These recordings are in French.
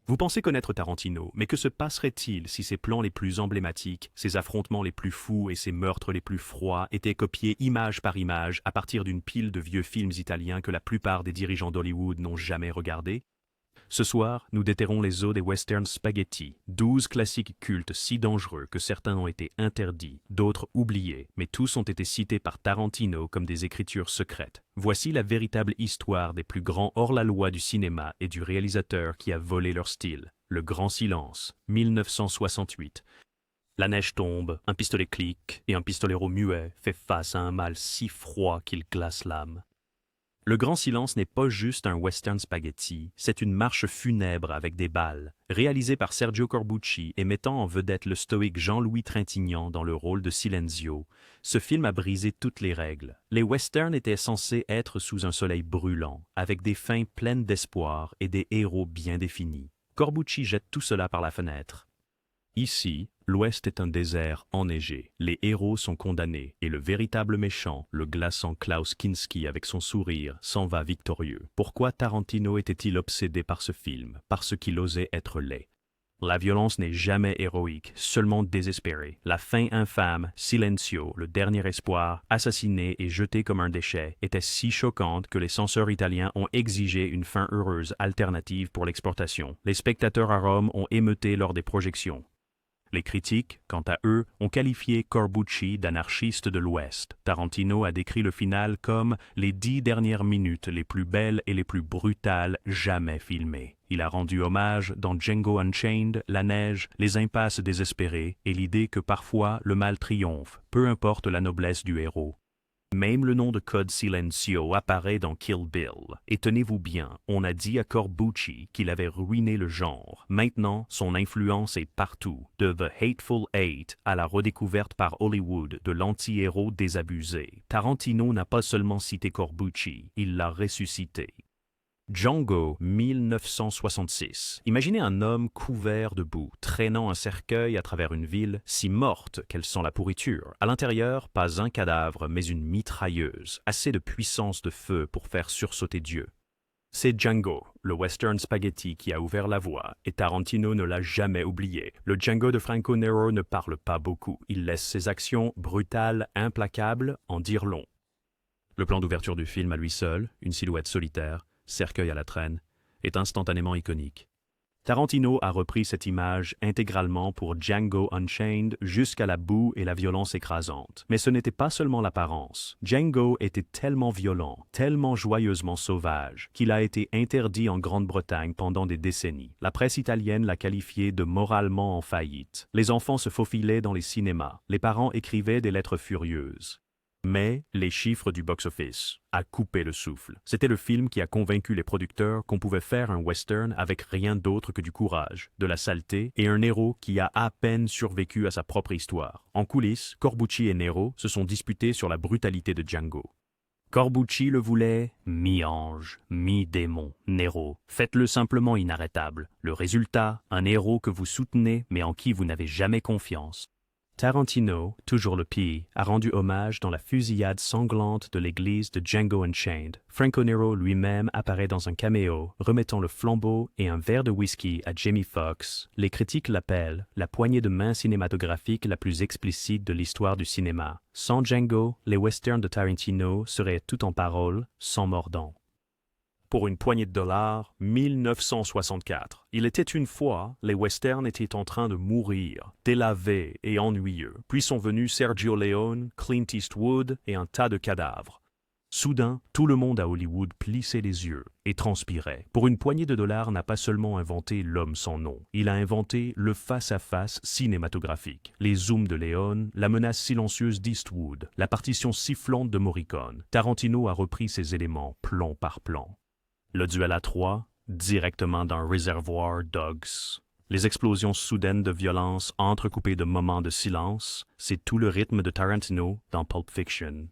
Vous pensez connaître Tarantino, mais que se passerait-il si ses plans les plus emblématiques, ses affrontements les plus fous et ses meurtres les plus froids étaient copiés image par image à partir d'une pile de vieux films italiens que la plupart des dirigeants d'Hollywood n'ont jamais regardés? Ce soir, nous déterrons les eaux des westerns spaghetti, 12 classiques cultes si dangereux que certains ont été interdits, d'autres oubliés, mais tous ont été cités par Tarantino comme des écritures secrètes. Voici la véritable histoire des plus grands hors-la-loi du cinéma et du réalisateur qui a volé leur style. Le Grand Silence, 1968. La neige tombe, un pistolet clique, et un pistolero muet fait face à un mal si froid qu'il glace l'âme. Le Grand Silence n'est pas juste un western spaghetti, c'est une marche funèbre avec des balles, réalisé par Sergio Corbucci et mettant en vedette le stoïque Jean-Louis Trintignant dans le rôle de Silenzio. Ce film a brisé toutes les règles. Les westerns étaient censés être sous un soleil brûlant, avec des fins pleines d'espoir et des héros bien définis. Corbucci jette tout cela par la fenêtre. Ici, l'Ouest est un désert enneigé. Les héros sont condamnés et le véritable méchant, le glaçant Klaus Kinski avec son sourire, s'en va victorieux. Pourquoi Tarantino était-il obsédé par ce film? Parce qu'il osait être laid. La violence n'est jamais héroïque, seulement désespérée. La fin infâme, Silenzio, le dernier espoir, assassiné et jeté comme un déchet, était si choquante que les censeurs italiens ont exigé une fin heureuse alternative pour l'exportation. Les spectateurs à Rome ont émeuté lors des projections. Les critiques, quant à eux, ont qualifié Corbucci d'anarchiste de l'Ouest. Tarantino a décrit le final comme « les 10 dernières minutes les plus belles et les plus brutales jamais filmées ». Il a rendu hommage dans Django Unchained, la neige, les impasses désespérées et l'idée que parfois le mal triomphe, peu importe la noblesse du héros. Même le nom de code Silenzio apparaît dans Kill Bill. Et tenez-vous bien, on a dit à Corbucci qu'il avait ruiné le genre. Maintenant, son influence est partout, de The Hateful Eight à la redécouverte par Hollywood de l'anti-héros désabusé. Tarantino n'a pas seulement cité Corbucci, il l'a ressuscité. Django, 1966. Imaginez un homme couvert de boue, traînant un cercueil à travers une ville si morte qu'elle sent la pourriture. À l'intérieur, pas un cadavre, mais une mitrailleuse, assez de puissance de feu pour faire sursauter Dieu. C'est Django, le western spaghetti qui a ouvert la voie, et Tarantino ne l'a jamais oublié. Le Django de Franco Nero ne parle pas beaucoup, il laisse ses actions brutales, implacables, en dire long. Le plan d'ouverture du film à lui seul, une silhouette solitaire, cercueil à la traîne, est instantanément iconique. Tarantino a repris cette image intégralement pour Django Unchained jusqu'à la boue et la violence écrasante. Mais ce n'était pas seulement l'apparence. Django était tellement violent, tellement joyeusement sauvage, qu'il a été interdit en Grande-Bretagne pendant des décennies. La presse italienne l'a qualifié de moralement en faillite. Les enfants se faufilaient dans les cinémas. Les parents écrivaient des lettres furieuses. Mais les chiffres du box-office a coupé le souffle. C'était le film qui a convaincu les producteurs qu'on pouvait faire un western avec rien d'autre que du courage, de la saleté et un héros qui a à peine survécu à sa propre histoire. En coulisses, Corbucci et Nero se sont disputés sur la brutalité de Django. Corbucci le voulait mi-ange, mi-démon. Nero, faites-le simplement inarrêtable. Le résultat, un héros que vous soutenez mais en qui vous n'avez jamais confiance. Tarantino, toujours le pire, a rendu hommage dans la fusillade sanglante de l'église de Django Unchained. Franco Nero lui-même apparaît dans un caméo, remettant le flambeau et un verre de whisky à Jamie Foxx. Les critiques l'appellent la poignée de main cinématographique la plus explicite de l'histoire du cinéma. Sans Django, les westerns de Tarantino seraient tout en paroles, sans mordant. Pour une poignée de dollars, 1964. Il était une fois, les westerns étaient en train de mourir, délavés et ennuyeux. Puis sont venus Sergio Leone, Clint Eastwood et un tas de cadavres. Soudain, tout le monde à Hollywood plissait les yeux et transpirait. Pour une poignée de dollars n'a pas seulement inventé l'homme sans nom, il a inventé le face-à-face cinématographique. Les zooms de Leone, la menace silencieuse d'Eastwood, la partition sifflante de Morricone. Tarantino a repris ces éléments plan par plan. Le duel à trois, directement dans Reservoir Dogs. Les explosions soudaines de violence entrecoupées de moments de silence, c'est tout le rythme de Tarantino dans Pulp Fiction.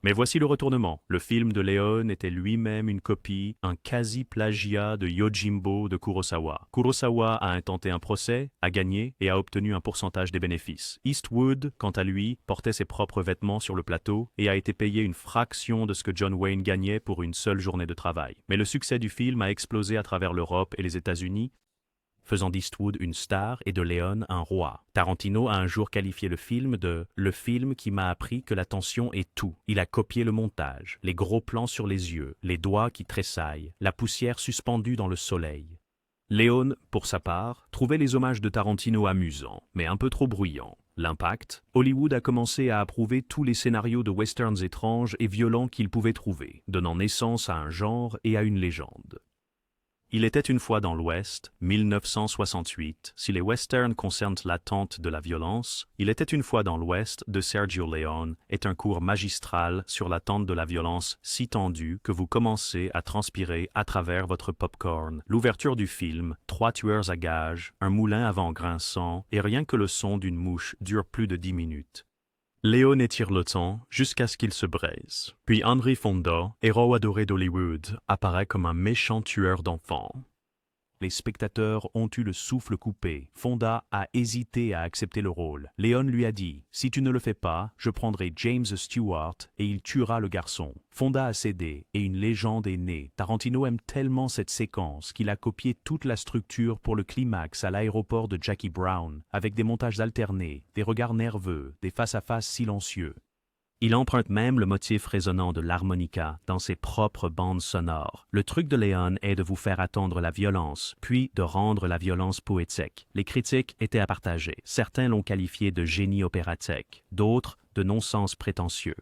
Mais voici le retournement. Le film de Leone était lui-même une copie, un quasi-plagiat de Yojimbo de Kurosawa. Kurosawa a intenté un procès, a gagné et a obtenu un pourcentage des bénéfices. Eastwood, quant à lui, portait ses propres vêtements sur le plateau et a été payé une fraction de ce que John Wayne gagnait pour une seule journée de travail. Mais le succès du film a explosé à travers l'Europe et les États-Unis faisant d'Eastwood une star et de Leone un roi. Tarantino a un jour qualifié le film de « le film qui m'a appris que la tension est tout ». Il a copié le montage, les gros plans sur les yeux, les doigts qui tressaillent, la poussière suspendue dans le soleil. Leone, pour sa part, trouvait les hommages de Tarantino amusants, mais un peu trop bruyants. L'impact, Hollywood a commencé à approuver tous les scénarios de westerns étranges et violents qu'il pouvait trouver, donnant naissance à un genre et à une légende. Il était une fois dans l'Ouest, 1968. Si les westerns concernent l'attente de la violence, Il était une fois dans l'Ouest de Sergio Leone est un cours magistral sur l'attente de la violence si tendue que vous commencez à transpirer à travers votre popcorn. L'ouverture du film, 3 tueurs à gages, un moulin à vent grinçant et rien que le son d'une mouche dure plus de 10 minutes. Leone étire le temps jusqu'à ce qu'il se braise. Puis Henry Fonda, héros adoré d'Hollywood, apparaît comme un méchant tueur d'enfants. Les spectateurs ont eu le souffle coupé. Fonda a hésité à accepter le rôle. Leone lui a dit « Si tu ne le fais pas, je prendrai James Stewart et il tuera le garçon ». Fonda a cédé et une légende est née. Tarantino aime tellement cette séquence qu'il a copié toute la structure pour le climax à l'aéroport de Jackie Brown, avec des montages alternés, des regards nerveux, des face-à-face silencieux. Il emprunte même le motif résonnant de l'harmonica dans ses propres bandes sonores. Le truc de Leone est de vous faire attendre la violence, puis de rendre la violence poétique. Les critiques étaient à partager. Certains l'ont qualifié de génie opératique, d'autres de non-sens prétentieux.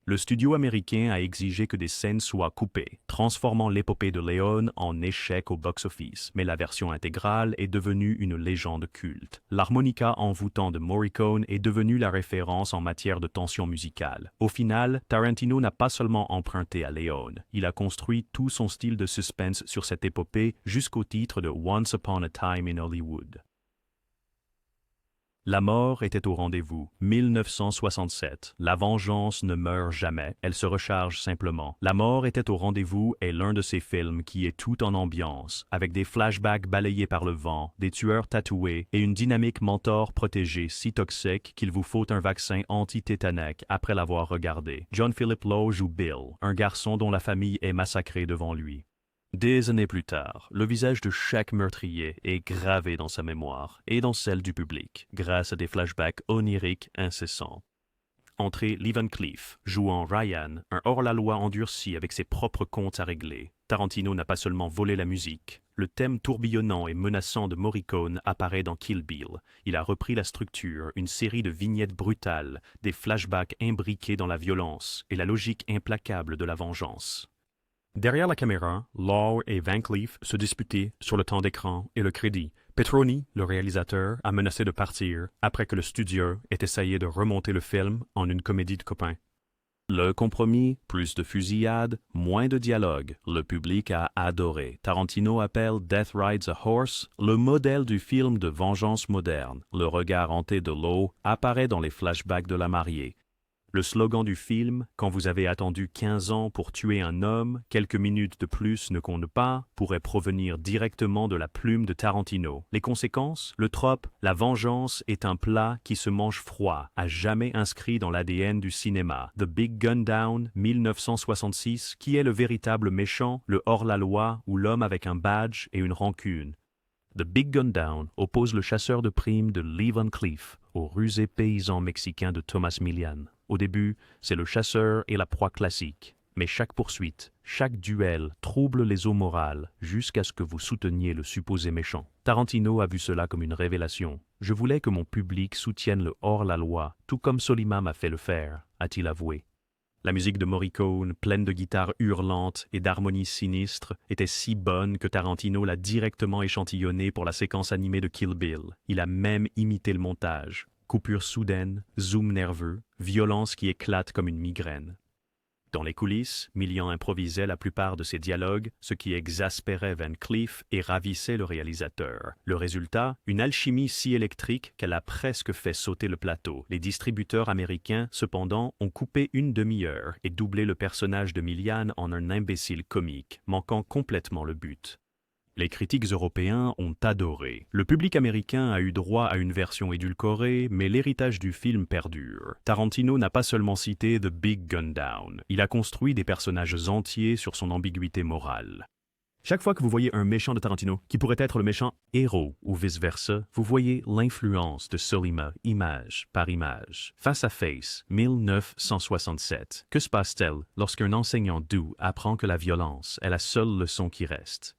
Le studio américain a exigé que des scènes soient coupées, transformant l'épopée de Leone en échec au box-office, mais la version intégrale est devenue une légende culte. L'harmonica envoûtant de Morricone est devenue la référence en matière de tension musicale. Au final, Tarantino n'a pas seulement emprunté à Leone, il a construit tout son style de suspense sur cette épopée jusqu'au titre de Once Upon a Time in Hollywood. La mort était au rendez-vous. 1967. La vengeance ne meurt jamais, elle se recharge simplement. La mort était au rendez-vous est l'un de ces films qui est tout en ambiance, avec des flashbacks balayés par le vent, des tueurs tatoués et une dynamique mentor protégée si toxique qu'il vous faut un vaccin anti-tétanique après l'avoir regardé. John Philip Lowe joue Bill, un garçon dont la famille est massacrée devant lui. Des années plus tard, le visage de chaque meurtrier est gravé dans sa mémoire et dans celle du public, grâce à des flashbacks oniriques incessants. Entrée Lee Van Cleef, jouant Ryan, un hors-la-loi endurci avec ses propres comptes à régler. Tarantino n'a pas seulement volé la musique. Le thème tourbillonnant et menaçant de Morricone apparaît dans Kill Bill. Il a repris la structure, une série de vignettes brutales, des flashbacks imbriqués dans la violence et la logique implacable de la vengeance. Derrière la caméra, Lowe et Van Cleef se disputaient sur le temps d'écran et le crédit. Petroni, le réalisateur, a menacé de partir après que le studio ait essayé de remonter le film en une comédie de copains. Le compromis, plus de fusillade, moins de dialogue. Le public a adoré. Tarantino appelle Death Rides a Horse le modèle du film de vengeance moderne. Le regard hanté de Lowe apparaît dans les flashbacks de la mariée. Le slogan du film, quand vous avez attendu 15 ans pour tuer un homme, quelques minutes de plus ne comptent pas, pourrait provenir directement de la plume de Tarantino. Les conséquences? Le trope, la vengeance est un plat qui se mange froid, à jamais inscrit dans l'ADN du cinéma. The Big Gun Down, 1966, qui est le véritable méchant, le hors-la-loi ou l'homme avec un badge et une rancune. The Big Gun Down oppose le chasseur de primes de Lee Van Cleef au rusé paysan mexicain de Thomas Milian. Au début, c'est le chasseur et la proie classique. Mais chaque poursuite, chaque duel trouble les eaux morales jusqu'à ce que vous souteniez le supposé méchant. Tarantino a vu cela comme une révélation. Je voulais que mon public soutienne le hors-la-loi, tout comme Sollima m'a fait le faire, a-t-il avoué. La musique de Morricone, pleine de guitares hurlantes et d'harmonies sinistres, était si bonne que Tarantino l'a directement échantillonnée pour la séquence animée de Kill Bill. Il a même imité le montage. Coupure soudaine, zoom nerveux, violence qui éclate comme une migraine. Dans les coulisses, Milian improvisait la plupart de ses dialogues, ce qui exaspérait Van Cleef et ravissait le réalisateur. Le résultat, une alchimie si électrique qu'elle a presque fait sauter le plateau. Les distributeurs américains, cependant, ont coupé une demi-heure et doublé le personnage de Milian en un imbécile comique, manquant complètement le but. Les critiques européens ont adoré. Le public américain a eu droit à une version édulcorée, mais l'héritage du film perdure. Tarantino n'a pas seulement cité The Big Gun Down, il a construit des personnages entiers sur son ambiguïté morale. Chaque fois que vous voyez un méchant de Tarantino, qui pourrait être le méchant héros ou vice-versa, vous voyez l'influence de Sollima, image par image. Face à Face, 1967. Que se passe-t-il lorsqu'un enseignant doux apprend que la violence est la seule leçon qui reste?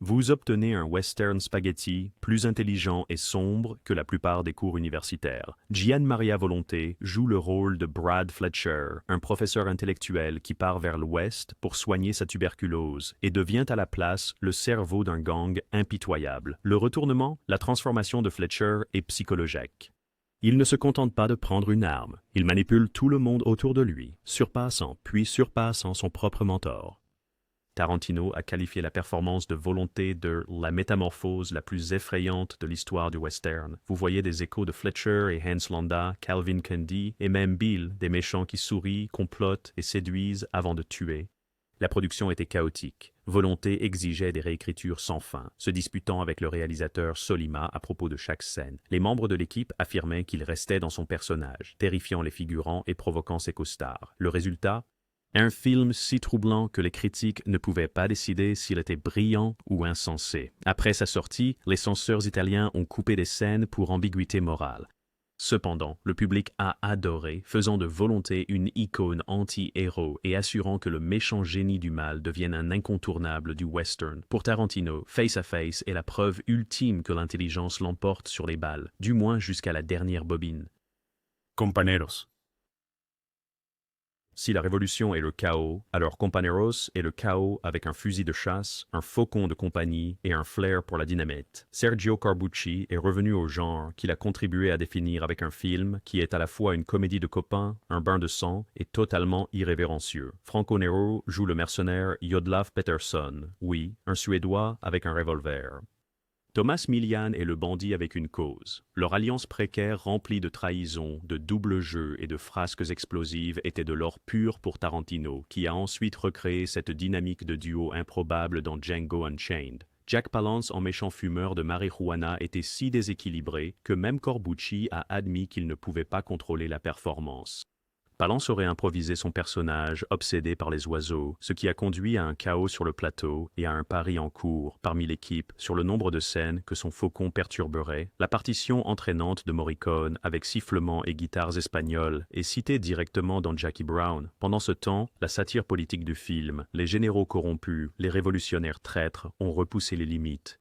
Vous obtenez un western spaghetti plus intelligent et sombre que la plupart des cours universitaires. Gian Maria Volonté joue le rôle de Brad Fletcher, un professeur intellectuel qui part vers l'ouest pour soigner sa tuberculose et devient à la place le cerveau d'un gang impitoyable. Le retournement, la transformation de Fletcher est psychologique. Il ne se contente pas de prendre une arme, il manipule tout le monde autour de lui, surpassant puis surpassant son propre mentor. Tarantino a qualifié la performance de Volonté de « la métamorphose la plus effrayante de l'histoire du western ». Vous voyez des échos de Fletcher et Hans Landa, Calvin Candy et même Bill, des méchants qui sourient, complotent et séduisent avant de tuer. La production était chaotique. Volonté exigeait des réécritures sans fin, se disputant avec le réalisateur Sollima à propos de chaque scène. Les membres de l'équipe affirmaient qu'il restait dans son personnage, terrifiant les figurants et provoquant ses costards. Le résultat? Un film si troublant que les critiques ne pouvaient pas décider s'il était brillant ou insensé. Après sa sortie, les censeurs italiens ont coupé des scènes pour ambiguïté morale. Cependant, le public a adoré, faisant de Volonté une icône anti-héros et assurant que le méchant génie du mal devienne un incontournable du western. Pour Tarantino, Face à Face est la preuve ultime que l'intelligence l'emporte sur les balles, du moins jusqu'à la dernière bobine. Compañeros. Si la révolution est le chaos, alors Compañeros est le chaos avec un fusil de chasse, un faucon de compagnie et un flair pour la dynamite. Sergio Corbucci est revenu au genre qu'il a contribué à définir avec un film qui est à la fois une comédie de copains, un bain de sang et totalement irrévérencieux. Franco Nero joue le mercenaire Jodlav Peterson, oui, un Suédois avec un revolver. Thomas Milian est le bandit avec une cause. Leur alliance précaire remplie de trahisons, de double jeux et de frasques explosives était de l'or pur pour Tarantino, qui a ensuite recréé cette dynamique de duo improbable dans Django Unchained. Jack Palance en méchant fumeur de marijuana était si déséquilibré que même Corbucci a admis qu'il ne pouvait pas contrôler la performance. Palance aurait improvisé son personnage, obsédé par les oiseaux, ce qui a conduit à un chaos sur le plateau et à un pari en cours parmi l'équipe sur le nombre de scènes que son faucon perturberait. La partition entraînante de Morricone, avec sifflements et guitares espagnoles, est citée directement dans Jackie Brown. Pendant ce temps, la satire politique du film, les généraux corrompus, les révolutionnaires traîtres ont repoussé les limites.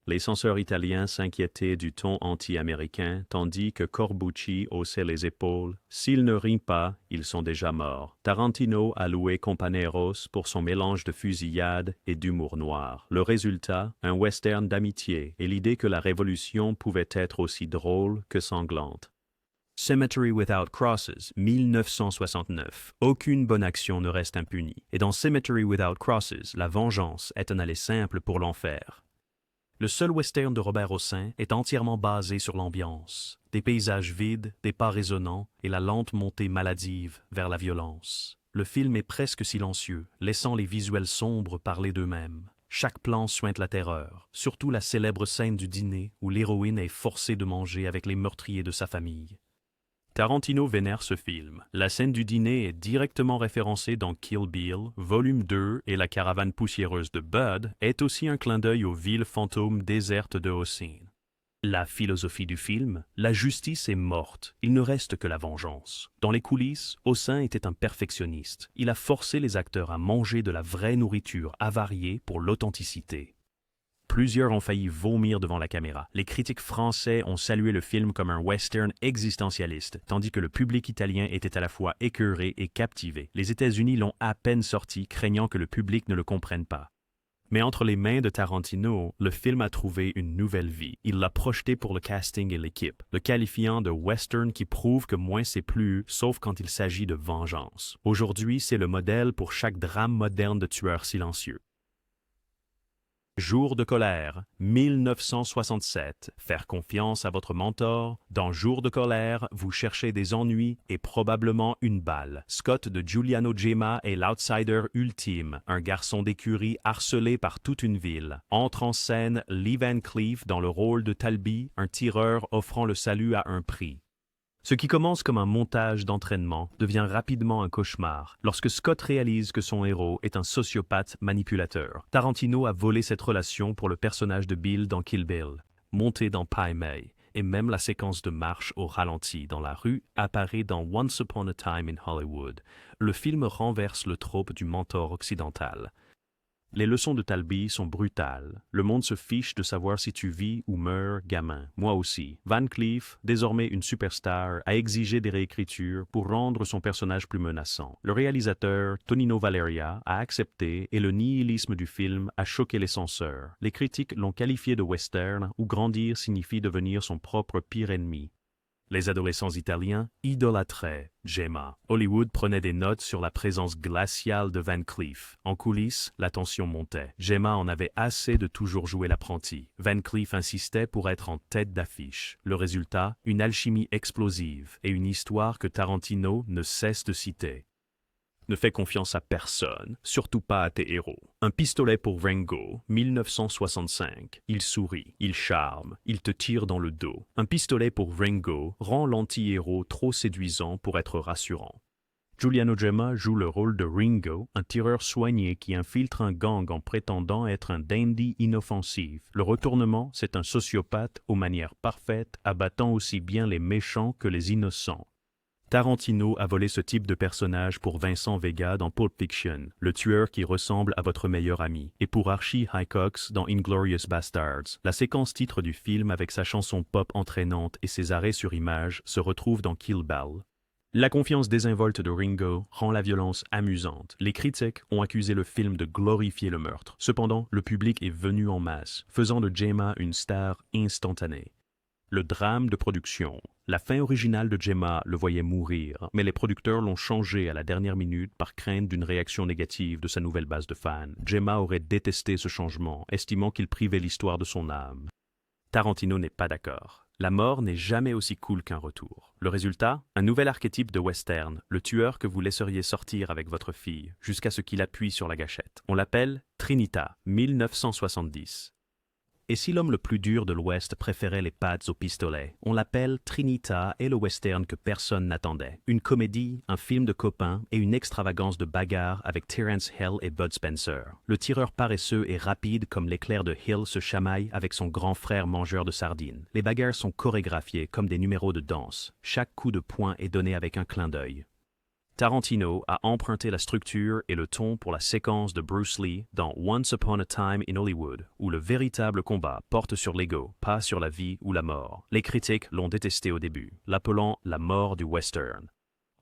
Les censeurs italiens s'inquiétaient du ton anti-américain, tandis que Corbucci haussait les épaules. S'ils ne rient pas, ils sont déjà morts. Tarantino a loué Compañeros pour son mélange de fusillade et d'humour noir. Le résultat, un western d'amitié et l'idée que la révolution pouvait être aussi drôle que sanglante. Cemetery Without Crosses, 1969. Aucune bonne action ne reste impunie. Et dans Cemetery Without Crosses, la vengeance est un aller simple pour l'enfer. Le seul western de Robert Hossein est entièrement basé sur l'ambiance, des paysages vides, des pas résonnants et la lente montée maladive vers la violence. Le film est presque silencieux, laissant les visuels sombres parler d'eux-mêmes. Chaque plan suinte la terreur, surtout la célèbre scène du dîner où l'héroïne est forcée de manger avec les meurtriers de sa famille. Tarantino vénère ce film. La scène du dîner est directement référencée dans Kill Bill, volume 2, et la caravane poussiéreuse de Bud est aussi un clin d'œil aux villes fantômes désertes de Hossein. La philosophie du film, la justice est morte, il ne reste que la vengeance. Dans les coulisses, Hossein était un perfectionniste. Il a forcé les acteurs à manger de la vraie nourriture avariée pour l'authenticité. Plusieurs ont failli vomir devant la caméra. Les critiques français ont salué le film comme un western existentialiste, tandis que le public italien était à la fois écœuré et captivé. Les États-Unis l'ont à peine sorti, craignant que le public ne le comprenne pas. Mais entre les mains de Tarantino, le film a trouvé une nouvelle vie. Il l'a projeté pour le casting et l'équipe, le qualifiant de western qui prouve que moins c'est plus, sauf quand il s'agit de vengeance. Aujourd'hui, c'est le modèle pour chaque drame moderne de tueur silencieux. Jour de colère, 1967. Faire confiance à votre mentor. Dans Jour de colère, vous cherchez des ennuis et probablement une balle. Scott de Giuliano Gemma est l'outsider ultime, un garçon d'écurie harcelé par toute une ville. Entre en scène Lee Van Cleef dans le rôle de Talby, un tireur offrant le salut à un prix. Ce qui commence comme un montage d'entraînement devient rapidement un cauchemar lorsque Scott réalise que son héros est un sociopathe manipulateur. Tarantino a volé cette relation pour le personnage de Bill dans Kill Bill, monté dans Pai Mei, et même la séquence de marche au ralenti dans la rue apparaît dans Once Upon a Time in Hollywood. Le film renverse le trope du mentor occidental. Les leçons de Talby sont brutales. Le monde se fiche de savoir si tu vis ou meurs gamin. Moi aussi. Van Cleef, désormais une superstar, a exigé des réécritures pour rendre son personnage plus menaçant. Le réalisateur, Tonino Valeria, a accepté et le nihilisme du film a choqué les censeurs. Les critiques l'ont qualifié de western où grandir signifie devenir son propre pire ennemi. Les adolescents italiens idolâtraient Gemma. Hollywood prenait des notes sur la présence glaciale de Van Cleef. En coulisses, la tension montait. Gemma en avait assez de toujours jouer l'apprenti. Van Cleef insistait pour être en tête d'affiche. Le résultat, une alchimie explosive et une histoire que Tarantino ne cesse de citer. Ne fais confiance à personne, surtout pas à tes héros. Un pistolet pour Rango, 1965. Il sourit, il charme, il te tire dans le dos. Un pistolet pour Rango rend l'anti-héros trop séduisant pour être rassurant. Giuliano Gemma joue le rôle de Ringo, un tireur soigné qui infiltre un gang en prétendant être un dandy inoffensif. Le retournement, c'est un sociopathe aux manières parfaites, abattant aussi bien les méchants que les innocents. Tarantino a volé ce type de personnage pour Vincent Vega dans Pulp Fiction, le tueur qui ressemble à votre meilleur ami, et pour Archie Hicox dans Inglourious Basterds. La séquence titre du film avec sa chanson pop entraînante et ses arrêts sur image se retrouve dans Kill Bill. La confiance désinvolte de Ringo rend la violence amusante. Les critiques ont accusé le film de glorifier le meurtre. Cependant, le public est venu en masse, faisant de Gemma une star instantanée. Le drame de production. La fin originale de Gemma le voyait mourir, mais les producteurs l'ont changé à la dernière minute par crainte d'une réaction négative de sa nouvelle base de fans. Gemma aurait détesté ce changement, estimant qu'il privait l'histoire de son âme. Tarantino n'est pas d'accord. La mort n'est jamais aussi cool qu'un retour. Le résultat, un nouvel archétype de western, le tueur que vous laisseriez sortir avec votre fille, jusqu'à ce qu'il appuie sur la gâchette. On l'appelle Trinita, 1970. Et si l'homme le plus dur de l'Ouest préférait les pads au pistolet, on l'appelle Trinita et le western que personne n'attendait. Une comédie, un film de copains et une extravagance de bagarre avec Terence Hill et Bud Spencer. Le tireur paresseux et rapide comme l'éclair de Hill se chamaille avec son grand frère mangeur de sardines. Les bagarres sont chorégraphiées comme des numéros de danse. Chaque coup de poing est donné avec un clin d'œil. Tarantino a emprunté la structure et le ton pour la séquence de Bruce Lee dans Once Upon a Time in Hollywood, où le véritable combat porte sur l'ego, pas sur la vie ou la mort. Les critiques l'ont détesté au début, l'appelant la mort du western.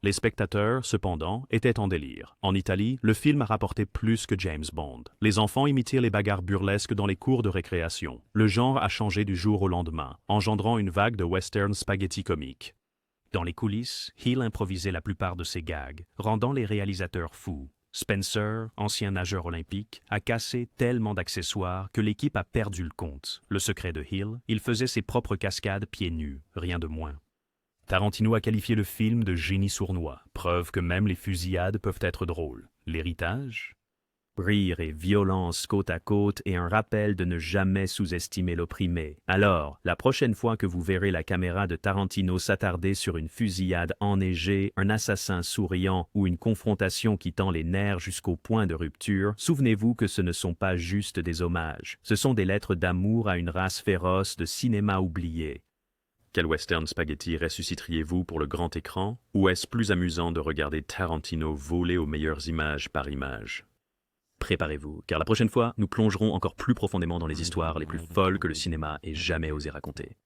Les spectateurs, cependant, étaient en délire. En Italie, le film a rapporté plus que James Bond. Les enfants imitaient les bagarres burlesques dans les cours de récréation. Le genre a changé du jour au lendemain, engendrant une vague de western spaghetti comiques. Dans les coulisses, Hill improvisait la plupart de ses gags, rendant les réalisateurs fous. Spencer, ancien nageur olympique, a cassé tellement d'accessoires que l'équipe a perdu le compte. Le secret de Hill, il faisait ses propres cascades pieds nus, rien de moins. Tarantino a qualifié le film de génie sournois, preuve que même les fusillades peuvent être drôles. L'héritage ? Rire et violence côte à côte et un rappel de ne jamais sous-estimer l'opprimé. Alors, la prochaine fois que vous verrez la caméra de Tarantino s'attarder sur une fusillade enneigée, un assassin souriant ou une confrontation qui tend les nerfs jusqu'au point de rupture, souvenez-vous que ce ne sont pas juste des hommages. Ce sont des lettres d'amour à une race féroce de cinéma oublié. Quel western spaghetti ressusciteriez-vous pour le grand écran? Ou est-ce plus amusant de regarder Tarantino voler aux meilleures images par image? Préparez-vous, car la prochaine fois, nous plongerons encore plus profondément dans les histoires les plus folles que le cinéma ait jamais osé raconter.